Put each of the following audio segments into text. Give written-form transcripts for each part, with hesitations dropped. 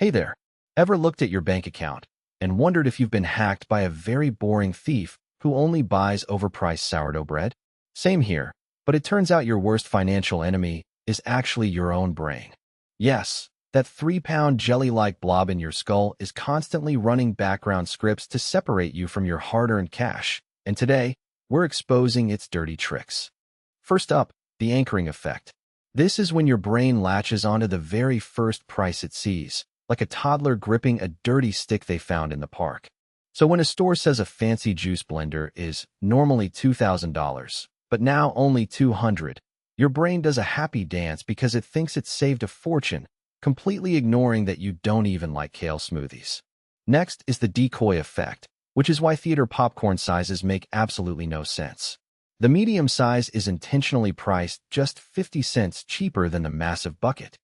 Hey there, ever looked at your bank account and wondered if you've been hacked by a very boring thief who only buys overpriced sourdough bread? Same here, but it turns out your worst financial enemy is actually your own brain. Yes, that 3-pound jelly-like blob in your skull is constantly running background scripts to separate you from your hard-earned cash, and today, we're exposing its dirty tricks. First up, the anchoring effect. This is when your brain latches onto the very first price it sees, like a toddler gripping a dirty stick they found in the park. So when a store says a fancy juice blender is normally $2,000, but now only $200, your brain does a happy dance because it thinks it's saved a fortune, completely ignoring that you don't even like kale smoothies. Next is the decoy effect, which is why theater popcorn sizes make absolutely no sense. The medium size is intentionally priced just 50 cents cheaper than the massive bucket.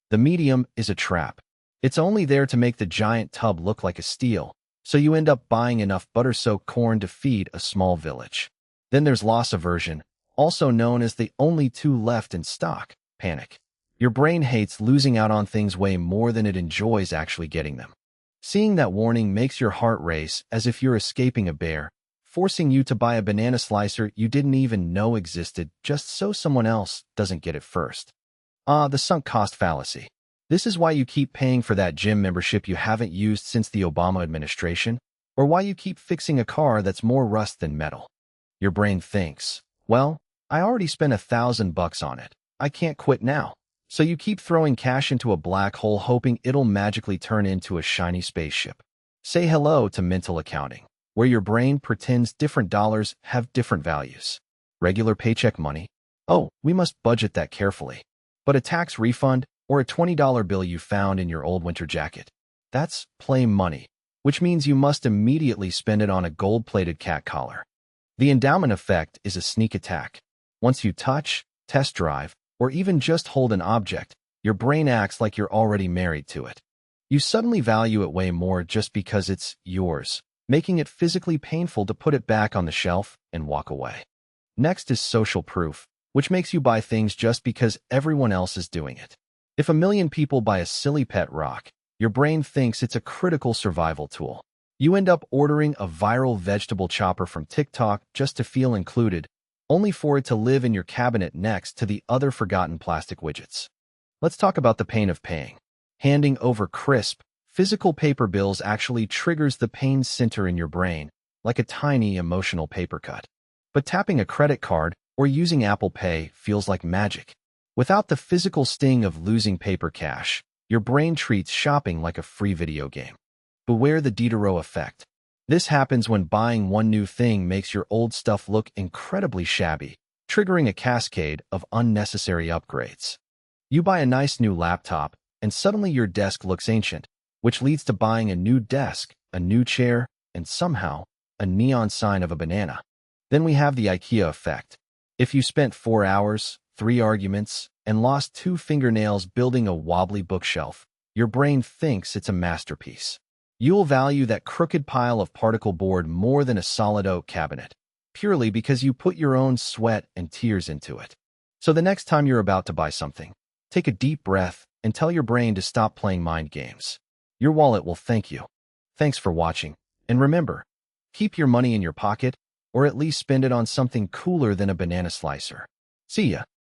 The medium is a trap. It's only there to make the giant tub look like a steal, so you end up buying enough butter-soaked corn to feed a small village. Then there's loss aversion, also known as the only two left in stock panic. Your brain hates losing out on things way more than it enjoys actually getting them. Seeing that warning makes your heart race as if you're escaping a bear, forcing you to buy a banana slicer you didn't even know existed just so someone else doesn't get it first. The sunk cost fallacy. This is why you keep paying for that gym membership you haven't used since the Obama administration, or why you keep fixing a car that's more rust than metal. Your brain thinks, well, I already spent $1,000 on it. I can't quit now. So you keep throwing cash into a black hole hoping it'll magically turn into a shiny spaceship. Say hello to mental accounting, where your brain pretends different dollars have different values. Regular paycheck money? Oh, we must budget that carefully. But a tax refund or a $20 bill you found in your old winter jacket? That's play money, which means you must immediately spend it on a gold-plated cat collar. The endowment effect is a sneak attack. Once you touch, test drive, or even just hold an object, your brain acts like you're already married to it. You suddenly value it way more just because it's yours, making it physically painful to put it back on the shelf and walk away. Next is social proof, which makes you buy things just because everyone else is doing it. If 1 million people buy a silly pet rock, your brain thinks it's a critical survival tool. You end up ordering a viral vegetable chopper from TikTok just to feel included, only for it to live in your cabinet next to the other forgotten plastic widgets. Let's talk about the pain of paying. Handing over crisp, physical paper bills actually triggers the pain center in your brain, like a tiny emotional paper cut. But tapping a credit card or using Apple Pay feels like magic. Without the physical sting of losing paper cash, your brain treats shopping like a free video game. Beware the Decoy effect. This happens when buying one new thing makes your old stuff look incredibly shabby, triggering a cascade of unnecessary upgrades. You buy a nice new laptop, and suddenly your desk looks ancient, which leads to buying a new desk, a new chair, and somehow, a neon sign of a banana. Then we have the IKEA effect. If you spent 4 hours, 3 arguments, and lost 2 fingernails building a wobbly bookshelf, your brain thinks it's a masterpiece. You'll value that crooked pile of particle board more than a solid oak cabinet, purely because you put your own sweat and tears into it. So the next time you're about to buy something, take a deep breath and tell your brain to stop playing mind games. Your wallet will thank you. Thanks for watching, and remember, keep your money in your pocket, or at least spend it on something cooler than a banana slicer. See ya.